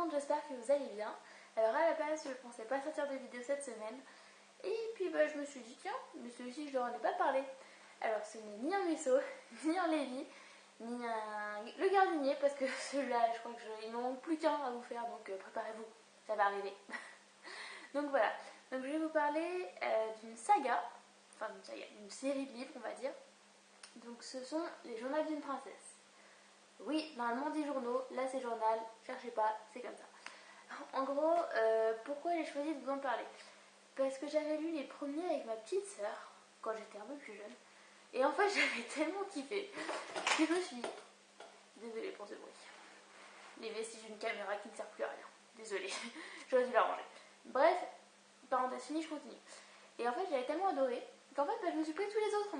monde, j'espère que vous allez bien. Alors à la base, je pensais pas sortir de vidéo cette semaine. Et puis je me suis dit, tiens, mais celui-ci, je leur en ai pas parlé. Alors ce n'est ni un Musso, ni un Lévi, ni le Gardinier, parce que celui-là, je crois qu'il n'en manque plus qu'un à vous faire, donc préparez-vous, ça va arriver. Donc voilà, donc je vais vous parler d'une saga, enfin d'une série de livres, on va dire. Donc ce sont les Journaux d'une princesse. Oui, normalement 10 journaux, là c'est journal, cherchez pas, c'est comme ça. En gros, pourquoi j'ai choisi de vous en parler? Parce que j'avais lu les premiers avec ma petite sœur, quand j'étais un peu plus jeune. Et en fait, j'avais tellement kiffé que je me suis dit, désolée pour ce bruit, les vestiges d'une caméra qui ne sert plus à rien. Désolée, j'aurais dû la ranger. Bref, parenthèse finie, je continue. Et en fait, j'avais tellement adoré qu'en fait, je me suis pris tous les autres.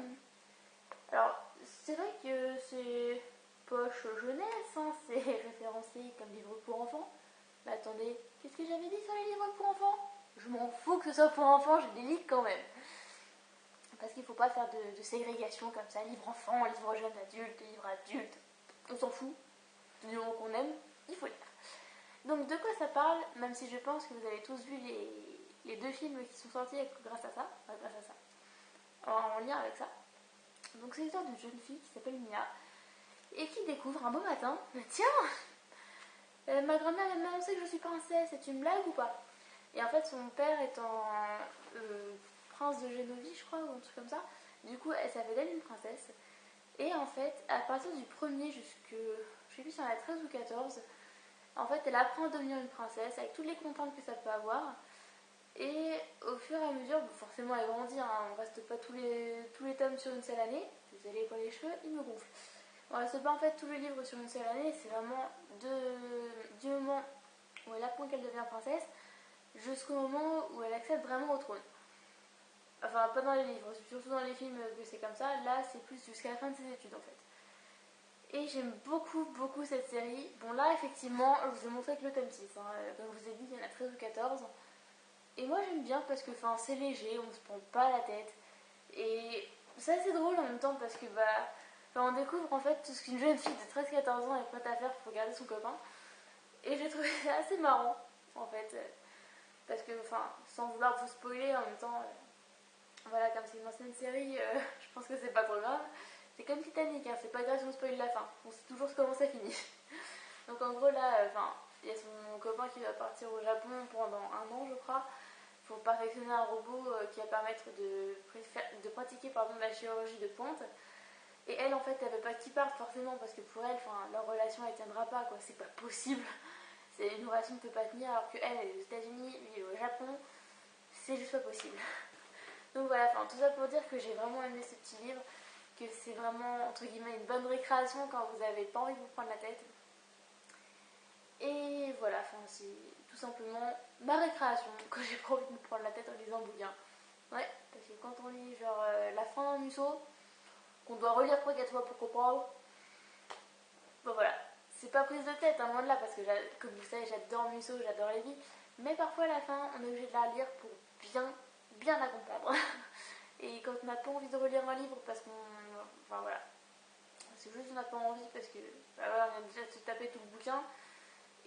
Alors, c'est vrai que c'est poche jeunesse, hein, c'est référencé comme livre pour enfants. Mais attendez, qu'est-ce que j'avais dit sur les livres pour enfants? Je m'en fous que ce soit pour enfants, je les lis quand même. Parce qu'il ne faut pas faire de ségrégation comme ça, livre enfant, livre jeune adulte, livre adulte. On s'en fout. Du moment qu'on aime, il faut lire. Donc de quoi ça parle, même si je pense que vous avez tous vu les deux films qui sont sortis grâce à ça, en lien avec ça. Donc c'est l'histoire d'une jeune fille qui s'appelle Mia et qui découvre un beau matin, tiens, ma grand-mère m'a annoncé que je suis princesse, c'est une blague ou pas? Et en fait son père étant prince de Génovie, je crois, ou un truc comme ça, du coup elle s'appelle d'elle une princesse. Et en fait, à partir du premier jusque, je sais plus si on a 13 ou 14, en fait elle apprend à devenir une princesse avec toutes les contraintes que ça peut avoir. Et au fur et à mesure, forcément elle grandit, hein, on reste pas tous les tomes sur une seule année. Désolée pour les cheveux, ils me gonflent. On reste pas en fait tous les livres sur une seule année, c'est vraiment du moment où elle apprend qu'elle devient princesse jusqu'au moment où elle accède vraiment au trône. Enfin, pas dans les livres, surtout dans les films que c'est comme ça. Là, c'est plus jusqu'à la fin de ses études en fait. Et j'aime beaucoup cette série. Bon, là, effectivement, je vous ai montré que le tome 6. Hein. Comme je vous ai dit, il y en a 13 ou 14. Et moi, j'aime bien parce que c'est léger, on se prend pas la tête. Et c'est assez drôle en même temps parce que on découvre en fait tout ce qu'une jeune fille de 13-14 ans est prête à faire pour garder son copain. Et j'ai trouvé ça assez marrant en fait. Parce que, sans vouloir vous spoiler en même temps, voilà, comme c'est une ancienne série, je pense que c'est pas trop grave. C'est comme Titanic, hein, c'est pas grave si on spoil la fin. On sait toujours comment ça finit. Donc en gros là, il y a son copain qui va partir au Japon pendant 1 an je crois, pour perfectionner un robot qui va permettre de pratiquer la chirurgie de pointe. Et elle en fait elle veut pas qu'il parte forcément parce que pour elle, leur relation elle tiendra pas quoi, c'est pas possible. C'est une relation qui ne peut pas tenir alors qu'elle elle est aux États-Unis, lui il est au Japon, c'est juste pas possible. Donc voilà, tout ça pour dire que j'ai vraiment aimé ce petit livre, que c'est vraiment entre guillemets une bonne récréation quand vous avez pas envie de vous prendre la tête. Et voilà, c'est tout simplement ma récréation quand j'ai pas envie de me prendre la tête en lisant un bouquin. Ouais, parce que quand on lit la fin d'un Musso, qu'on doit relire 3-4 fois pour comprendre, voilà. C'est pas prise de tête, loin de là, parce que comme vous savez, j'adore Musso, j'adore Lévi, mais parfois à la fin, on est obligé de la lire pour bien la comprendre. Et quand on n'a pas envie de relire un livre parce voilà. C'est juste qu'on n'a pas envie parce que on a déjà tapé tout le bouquin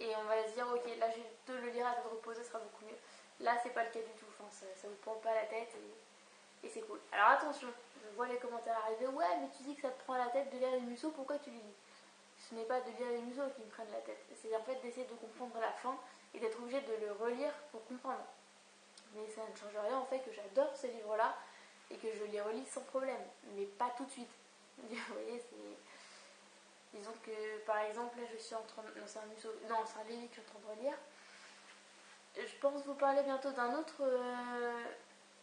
et on va se dire ok là je vais te le lire à te reposer, ça sera beaucoup mieux. Là c'est pas le cas du tout, ça vous prend pas la tête et c'est cool. Alors attention, je vois les commentaires arriver, ouais mais tu dis que ça te prend la tête de lire les Musso, pourquoi tu les lis? Ce n'est pas de lire les Musso qui me prennent la tête, c'est en fait d'essayer de comprendre la fin et d'être obligé de le relire pour comprendre. Mais ça ne change rien en fait que j'adore ce livre là et que je les relis sans problème, mais pas tout de suite. Vous voyez, disons que par exemple là je suis en train de... Non, c'est un Musso... Non, c'est un Lévi que je suis en train de relire. Je pense vous parler bientôt d'un autre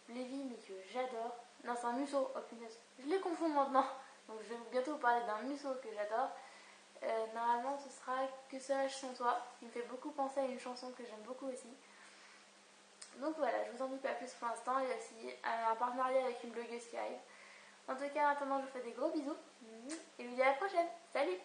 Lévi mais que j'adore. Non, c'est un Musso, oh punaise, je les confonds maintenant. Donc je vais bientôt vous parler d'un Musso que j'adore. Normalement ce sera Que serais-je sans toi, qui me fait beaucoup penser à une chanson que j'aime beaucoup aussi. Donc voilà, je vous en dis pas plus pour l'instant. Il y a aussi un partenariat avec une blogueuse qui arrive. En tout cas, maintenant je vous fais des gros bisous et je vous dis à la prochaine. Salut!